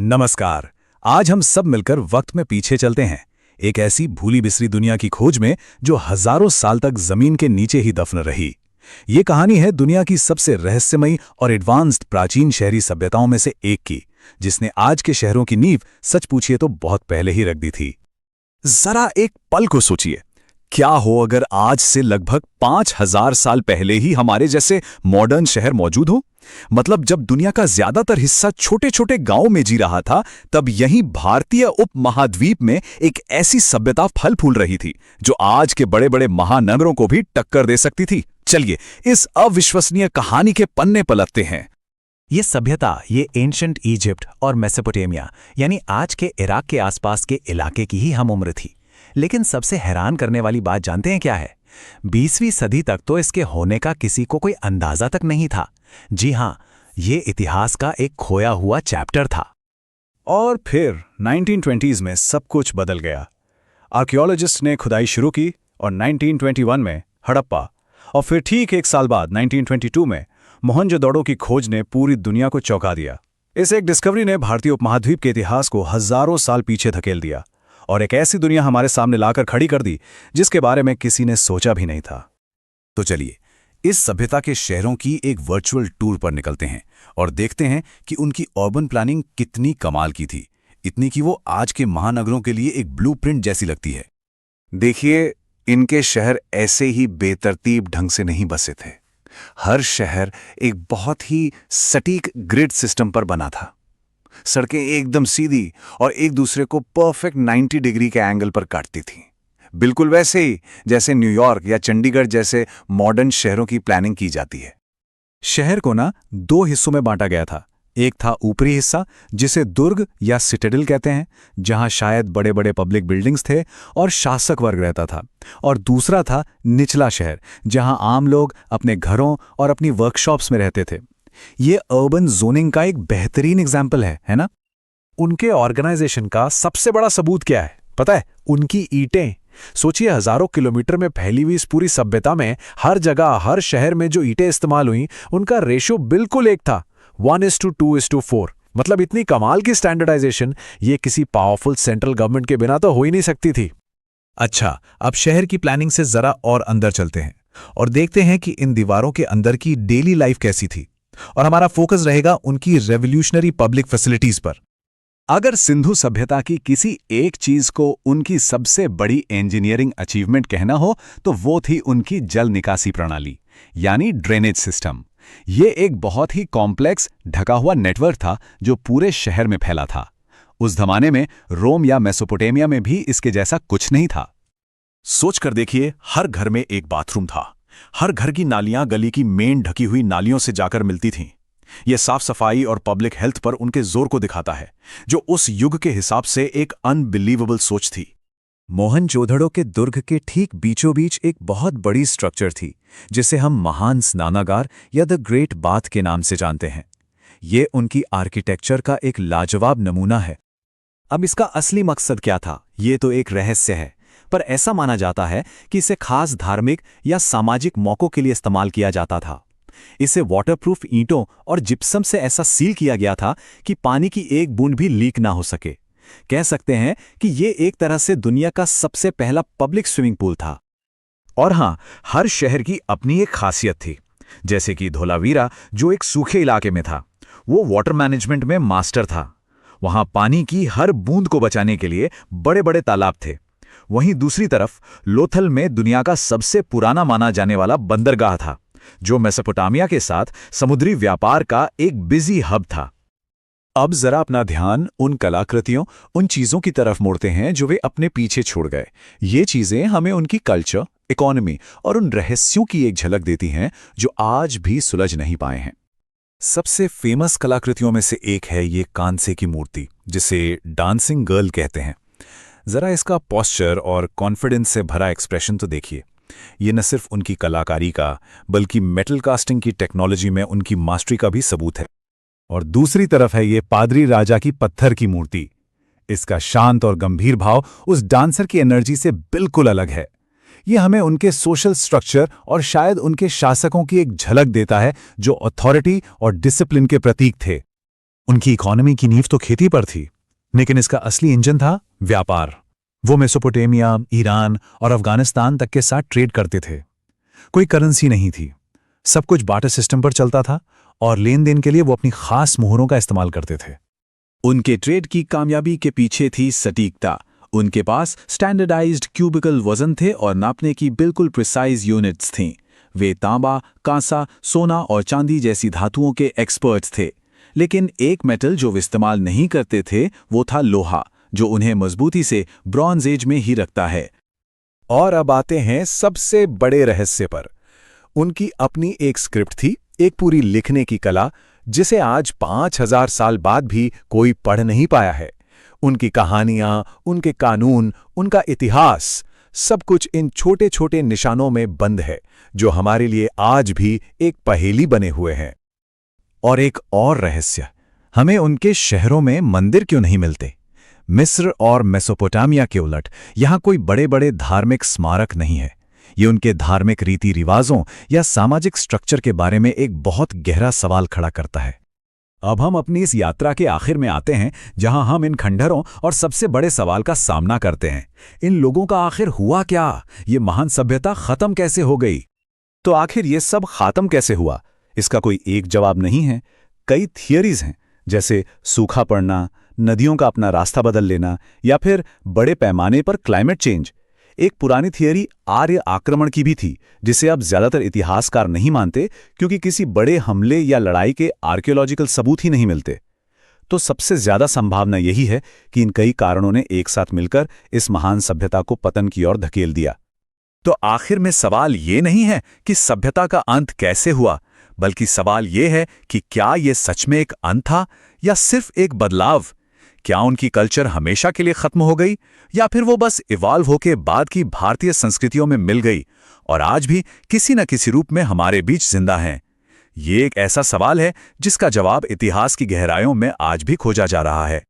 नमस्कार। आज हम सब मिलकर वक्त में पीछे चलते हैं, एक ऐसी भूली बिसरी दुनिया की खोज में जो हजारों साल तक जमीन के नीचे ही दफन रही। ये कहानी है दुनिया की सबसे रहस्यमयी और एडवांस्ड प्राचीन शहरी सभ्यताओं में से एक की, जिसने आज के शहरों की नींव सच पूछिए तो बहुत पहले ही रख दी थी। जरा एक पल को सोचिए, क्या हो अगर आज से लगभग 5000 साल पहले ही हमारे जैसे मॉडर्न शहर मौजूद हो। मतलब जब दुनिया का ज्यादातर हिस्सा छोटे छोटे गांवों में जी रहा था, तब यहीं भारतीय उपमहाद्वीप में एक ऐसी सभ्यता फल फूल रही थी जो आज के बड़े बड़े महानगरों को भी टक्कर दे सकती थी। चलिए इस अविश्वसनीय कहानी के पन्ने पलटते हैं। ये सभ्यता, ये एंशंट इजिप्ट और मेसोपोटामिया यानी आज के इराक के आसपास के इलाके की ही हम उम्र थी। लेकिन सबसे हैरान करने वाली बात जानते हैं क्या है? 20वीं सदी तक तो इसके होने का किसी को कोई अंदाजा तक नहीं था। जी हां, ये इतिहास का एक खोया हुआ चैप्टर था। और फिर 1920s में सब कुछ बदल गया। आर्कियोलॉजिस्ट ने खुदाई शुरू की और 1921 में हड़प्पा, और फिर ठीक एक साल बाद 1922 में मोहनजोदड़ो की खोज ने पूरी दुनिया को चौंका दिया। इस एक डिस्कवरी ने भारतीय उपमहाद्वीप के इतिहास को हजारों साल पीछे धकेल दिया और एक ऐसी दुनिया हमारे सामने लाकर खड़ी कर दी जिसके बारे में किसी ने सोचा भी नहीं था। तो चलिए इस सभ्यता के शहरों की एक वर्चुअल टूर पर निकलते हैं और देखते हैं कि उनकी अर्बन प्लानिंग कितनी कमाल की थी, इतनी कि वो आज के महानगरों के लिए एक ब्लूप्रिंट जैसी लगती है। देखिए, इनके शहर ऐसे ही बेतरतीब ढंग से नहीं बसे थे। हर शहर एक बहुत ही सटीक ग्रिड सिस्टम पर बना था। सड़कें एकदम सीधी और एक दूसरे को परफेक्ट 90 डिग्री के एंगल पर काटती थीं, बिल्कुल वैसे ही जैसे न्यूयॉर्क या चंडीगढ़ जैसे मॉडर्न शहरों की प्लानिंग की जाती है। शहर को ना दो हिस्सों में बांटा गया था। एक था ऊपरी हिस्सा जिसे दुर्ग या सिटाडेल कहते हैं, जहां शायद बड़े बड़े पब्लिक बिल्डिंग्स थे और शासक वर्ग रहता था, और दूसरा था निचला शहर जहां आम लोग अपने घरों और अपनी वर्कशॉप्स में रहते थे। ये अर्बन जोनिंग का एक बेहतरीन एग्जाम्पल है ना? उनके ऑर्गेनाइजेशन का सबसे बड़ा सबूत क्या है पता है? उनकी ईंटें। सोचिए, हजारों किलोमीटर में फैली हुई इस पूरी सभ्यता में हर जगह हर शहर में जो ईंटें इस्तेमाल हुई उनका रेशो बिल्कुल एक था, 1:2:4। मतलब इतनी कमाल की स्टैंडर्डाइजेशन ये किसी पावरफुल सेंट्रल गवर्नमेंट के बिना तो हो ही नहीं सकती थी। अच्छा, अब शहर की प्लानिंग से जरा और अंदर चलते हैं और देखते हैं कि इन दीवारों के अंदर की डेली लाइफ कैसी थी, और हमारा फोकस रहेगा उनकी रेवोल्यूशनरी पब्लिक फैसिलिटीज पर। अगर सिंधु सभ्यता की किसी एक चीज को उनकी सबसे बड़ी इंजीनियरिंग अचीवमेंट कहना हो तो वो थी उनकी जल निकासी प्रणाली, यानी ड्रेनेज सिस्टम। ये एक बहुत ही कॉम्प्लेक्स ढका हुआ नेटवर्क था जो पूरे शहर में फैला था। उस जमाने में रोम या मेसोपोटामिया में भी इसके जैसा कुछ नहीं था। सोच कर देखिए, हर घर में एक बाथरूम था। हर घर की नालियां गली की मेन ढकी हुई नालियों से जाकर मिलती थीं। यह साफ सफाई और पब्लिक हेल्थ पर उनके जोर को दिखाता है, जो उस युग के हिसाब से एक अनबिलीवेबल सोच थी। मोहनजोदड़ो के दुर्ग के ठीक बीचों बीच एक बहुत बड़ी स्ट्रक्चर थी जिसे हम महान स्नानागार या द ग्रेट बाथ के नाम से जानते हैं। ये उनकी आर्किटेक्चर का एक लाजवाब नमूना है। अब इसका असली मकसद क्या था, ये तो एक रहस्य है, पर ऐसा माना जाता है कि इसे खास धार्मिक या सामाजिक मौकों के लिए इस्तेमाल किया जाता था। इसे वाटरप्रूफ ईंटों और जिप्सम से ऐसा सील किया गया था कि पानी की एक बूंद भी लीक ना हो सके। कह सकते हैं कि ये एक तरह से दुनिया का सबसे पहला पब्लिक स्विमिंग पूल था। और हां, हर शहर की अपनी एक खासियत थी, जैसे कि धोलावीरा जो एक सूखे इलाके में था, वो वाटर मैनेजमेंट में मास्टर था। वहां पानी की हर बूंद को बचाने के लिए बड़े बड़े तालाब थे। वहीं दूसरी तरफ लोथल में दुनिया का सबसे पुराना माना जाने वाला बंदरगाह था, जो मेसोपोटामिया के साथ समुद्री व्यापार का एक बिजी हब था। अब जरा अपना ध्यान उन कलाकृतियों, उन चीजों की तरफ मोड़ते हैं जो वे अपने पीछे छोड़ गए। ये चीजें हमें उनकी कल्चर, इकोनॉमी और उन रहस्यों की एक झलक देती हैं जो आज भी सुलझ नहीं पाए हैं। सबसे फेमस कलाकृतियों में से एक है ये कांसे की मूर्ति, जिसे डांसिंग गर्ल कहते हैं। जरा इसका पॉस्चर और कॉन्फिडेंस से भरा एक्सप्रेशन तो देखिए। ये न सिर्फ उनकी कलाकारी का बल्कि मेटल कास्टिंग की टेक्नोलॉजी में उनकी मास्टरी का भी सबूत है। और दूसरी तरफ है ये पादरी राजा की पत्थर की मूर्ति। इसका शांत और गंभीर भाव उस डांसर की एनर्जी से बिल्कुल अलग है। ये हमें उनके सोशल स्ट्रक्चर और शायद उनके शासकों की एक झलक देता है जो अथॉरिटी और डिसिप्लिन के प्रतीक थे। उनकी इकोनॉमी की नींव तो खेती पर थी, लेकिन इसका असली इंजन था व्यापार। वो मेसोपोटामिया, ईरान और अफगानिस्तान तक के साथ ट्रेड करते थे। कोई करेंसी नहीं थी, सब कुछ बार्टर सिस्टम पर चलता था और लेन देन के लिए वो अपनी खास मोहरों का इस्तेमाल करते थे। उनके ट्रेड की कामयाबी के पीछे थी सटीकता। उनके पास स्टैंडर्डाइज्ड क्यूबिकल वजन थे और नापने की बिल्कुल प्रिसाइज यूनिट्स थीं। वे तांबा, कांसा, सोना और चांदी जैसी धातुओं के एक्सपर्ट्स थे। लेकिन एक मेटल जो वे इस्तेमाल नहीं करते थे वो था लोहा, जो उन्हें मजबूती से ब्रॉन्ज एज में ही रखता है। और अब आते हैं सबसे बड़े रहस्य पर। उनकी अपनी एक स्क्रिप्ट थी, एक पूरी लिखने की कला, जिसे आज 5000 साल बाद भी कोई पढ़ नहीं पाया है। उनकी कहानियां, उनके कानून, उनका इतिहास, सब कुछ इन छोटे छोटे निशानों में बंद है, जो हमारे लिए आज भी एक पहेली बने हुए हैं। और एक और रहस्य, हमें उनके शहरों में मंदिर क्यों नहीं मिलते? मिस्र और मेसोपोटामिया के उलट यहां कोई बड़े बड़े धार्मिक स्मारक नहीं है। ये उनके धार्मिक रीति रिवाजों या सामाजिक स्ट्रक्चर के बारे में एक बहुत गहरा सवाल खड़ा करता है। अब हम अपनी इस यात्रा के आखिर में आते हैं, जहां हम इन खंडहरों और सबसे बड़े सवाल का सामना करते हैं। इन लोगों का आखिर हुआ क्या? ये महान सभ्यता खत्म कैसे हो गई? तो आखिर ये सब खात्म कैसे हुआ? इसका कोई एक जवाब नहीं है। कई थियरीज हैं, जैसे सूखा पड़ना, नदियों का अपना रास्ता बदल लेना, या फिर बड़े पैमाने पर क्लाइमेट चेंज। एक पुरानी थियरी आर्य आक्रमण की भी थी, जिसे अब ज्यादातर इतिहासकार नहीं मानते, क्योंकि किसी बड़े हमले या लड़ाई के आर्कियोलॉजिकल सबूत ही नहीं मिलते। तो सबसे ज्यादा संभावना यही है कि इन कई कारणों ने एक साथ मिलकर इस महान सभ्यता को पतन की ओर धकेल दिया। तो आखिर में सवाल ये नहीं है कि सभ्यता का अंत कैसे हुआ, बल्कि सवाल ये है कि क्या ये सच में एक अंत था या सिर्फ एक बदलाव? क्या उनकी कल्चर हमेशा के लिए खत्म हो गई, या फिर वो बस इवॉल्व होके बाद की भारतीय संस्कृतियों में मिल गई और आज भी किसी न किसी रूप में हमारे बीच जिंदा हैं? ये एक ऐसा सवाल है जिसका जवाब इतिहास की गहराइयों में आज भी खोजा जा रहा है।